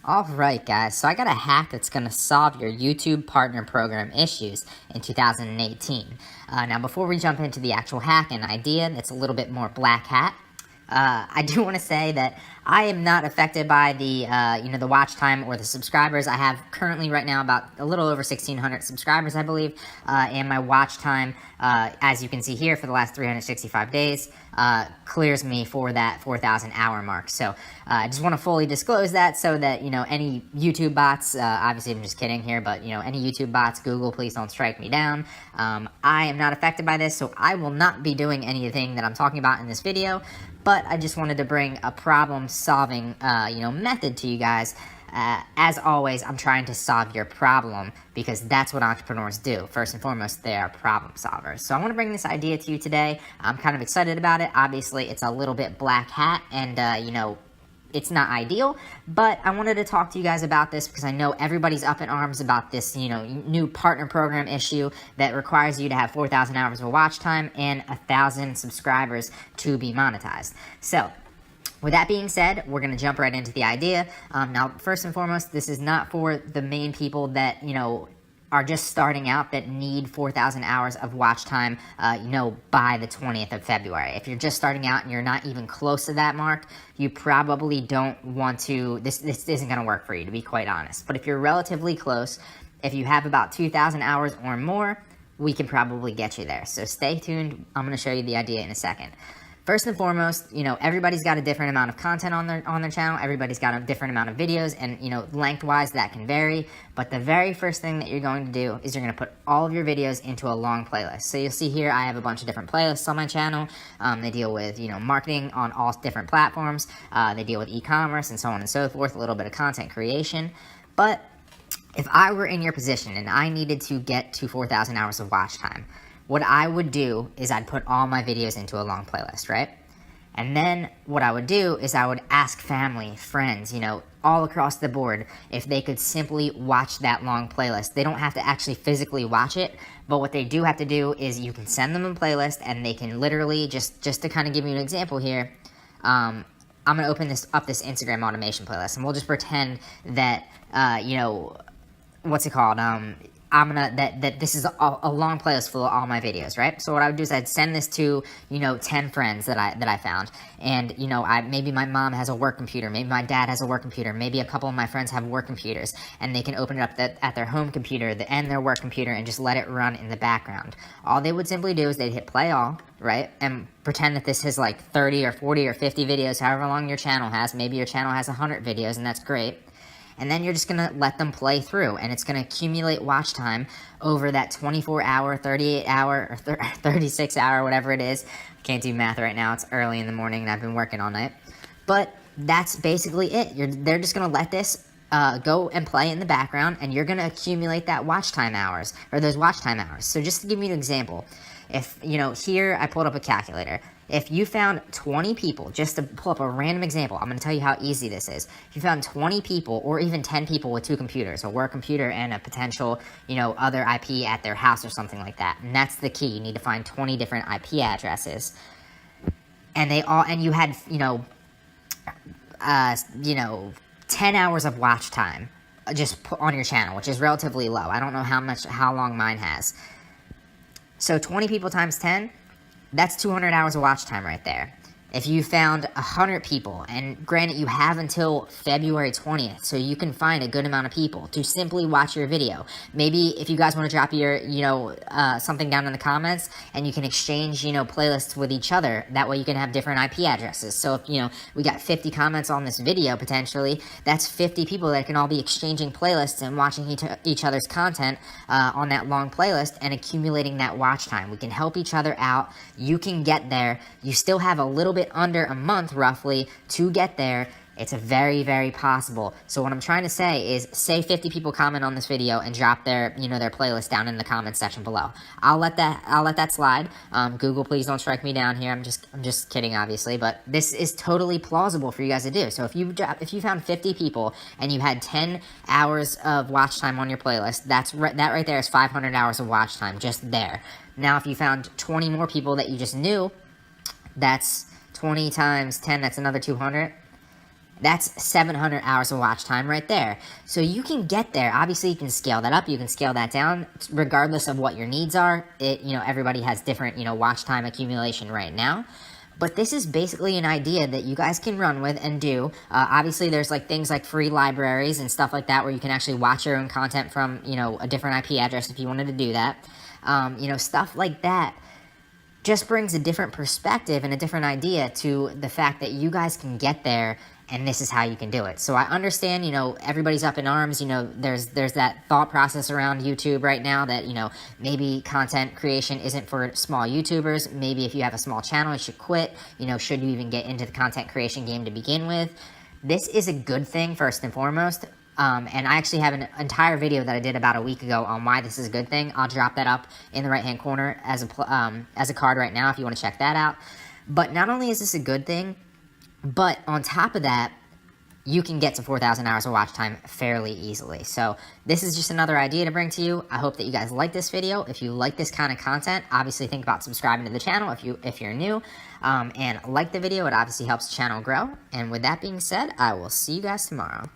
Alright guys, so I got a hack that's going to solve your YouTube Partner Program issues in 2018. Now before we jump into the actual hack and idea that's a little bit more black hat, I do want to say that I am not affected by the the watch time or the subscribers. I have currently right now about a little over 1,600 subscribers, I believe, and my watch time, as you can see here, for the last 365 days, clears me for that 4,000 hour mark. So I just want to fully disclose that so that, any YouTube bots, obviously I'm just kidding here, but, any YouTube bots, Google, please don't strike me down. I am not affected by this, so I will not be doing anything that I'm talking about in this video. But I just wanted to bring a problem-solving, method to you guys. As always, I'm trying to solve your problem because that's what entrepreneurs do. First and foremost, they are problem solvers. So I want to bring this idea to you today. I'm kind of excited about it. Obviously, it's a little bit black hat and, it's not ideal, but I wanted to talk to you guys about this because I know everybody's up in arms about this, new partner program issue that requires you to have 4,000 hours of watch time and 1,000 subscribers to be monetized. So, with that being said, we're going to jump right into the idea. Now, first and foremost, this is not for the main people that, are just starting out that need 4,000 hours of watch time, by the 20th of February. If you're just starting out and you're not even close to that mark, you probably don't want to, this isn't going to work for you, to be quite honest. But if you're relatively close, if you have about 2,000 hours or more, we can probably get you there. So stay tuned. I'm going to show you the idea in a second. First and foremost, everybody's got a different amount of content on their channel. Everybody's got a different amount of videos, and, lengthwise that can vary. But the very first thing that you're going to do is you're going to put all of your videos into a long playlist. So you'll see here I have a bunch of different playlists on my channel. They deal with, marketing on all different platforms. They deal with e-commerce and so on and so forth, a little bit of content creation. But if I were in your position and I needed to get to 4,000 hours of watch time, what I would do is I'd put all my videos into a long playlist, right? And then what I would do is I would ask family, friends, all across the board if they could simply watch that long playlist. They don't have to actually physically watch it, but what they do have to do is you can send them a playlist and they can literally, just to kind of give you an example here, I'm going to open this Instagram automation playlist, and we'll just pretend that, what's it called? That this is a long playlist full of all my videos, right? So what I would do is I'd send this to, 10 friends that I found. And, maybe my mom has a work computer, maybe my dad has a work computer, maybe a couple of my friends have work computers, and they can open it up at their home computer and their work computer and just let it run in the background. All they would simply do is they'd hit play all, right? And pretend that this is like 30 or 40 or 50 videos, however long your channel has. Maybe your channel has 100 videos, and that's great. And then you're just going to let them play through, and it's going to accumulate watch time over that 24-hour, 38-hour, or 36-hour, whatever it is. I can't do math right now. It's early in the morning, and I've been working all night. But that's basically it. They're just going to let this go and play in the background, and you're going to accumulate that watch time hours, or those watch time hours. So just to give you an example, if, here I pulled up a calculator. If you found 20 people, just to pull up a random example, I'm going to tell you how easy this is. If you found 20 people or even 10 people with two computers, a work computer and a potential, other IP at their house or something like that, and that's the key. You need to find 20 different IP addresses. And you had, 10 hours of watch time just put on your channel, which is relatively low. I don't know how long mine has. So 20 people times 10, that's 200 hours of watch time right there. If you found 100 people, and granted you have until February 20th, so you can find a good amount of people to simply watch your video. Maybe if you guys want to drop your, something down in the comments, and you can exchange, playlists with each other. That way you can have different IP addresses. So if, we got 50 comments on this video, potentially, that's 50 people that can all be exchanging playlists and watching each other's content on that long playlist and accumulating that watch time. We can help each other out. You can get there. You still have a little bit under a month roughly to get there. It's very, very possible. So what I'm trying to say is, say 50 people comment on this video and drop their, their playlist down in the comments section below. I'll let that slide. Google, please don't strike me down here. I'm just kidding, obviously, but this is totally plausible for you guys to do. So if you found 50 people and you had 10 hours of watch time on your playlist, that right there is 500 hours of watch time just there. Now, if you found 20 more people that you just knew, that's 20 times 10, that's another 200. That's 700 hours of watch time right there. So you can get there. Obviously, you can scale that up. You can scale that down regardless of what your needs are. Everybody has different, watch time accumulation right now. But this is basically an idea that you guys can run with and do. Obviously, there's like things like free libraries and stuff like that where you can actually watch your own content from, a different IP address if you wanted to do that. Stuff like that just brings a different perspective and a different idea to the fact that you guys can get there, and this is how you can do it. So I understand, everybody's up in arms. There's that thought process around YouTube right now that, maybe content creation isn't for small YouTubers. Maybe if you have a small channel, you should quit. Should you even get into the content creation game to begin with? This is a good thing, first and foremost. And I actually have an entire video that I did about a week ago on why this is a good thing. I'll drop that up in the right-hand corner as a card right now if you want to check that out. But not only is this a good thing, but on top of that, you can get to 4,000 hours of watch time fairly easily. So this is just another idea to bring to you. I hope that you guys like this video. If you like this kind of content, obviously think about subscribing to the channel if you're new. And like the video, it obviously helps the channel grow. And with that being said, I will see you guys tomorrow.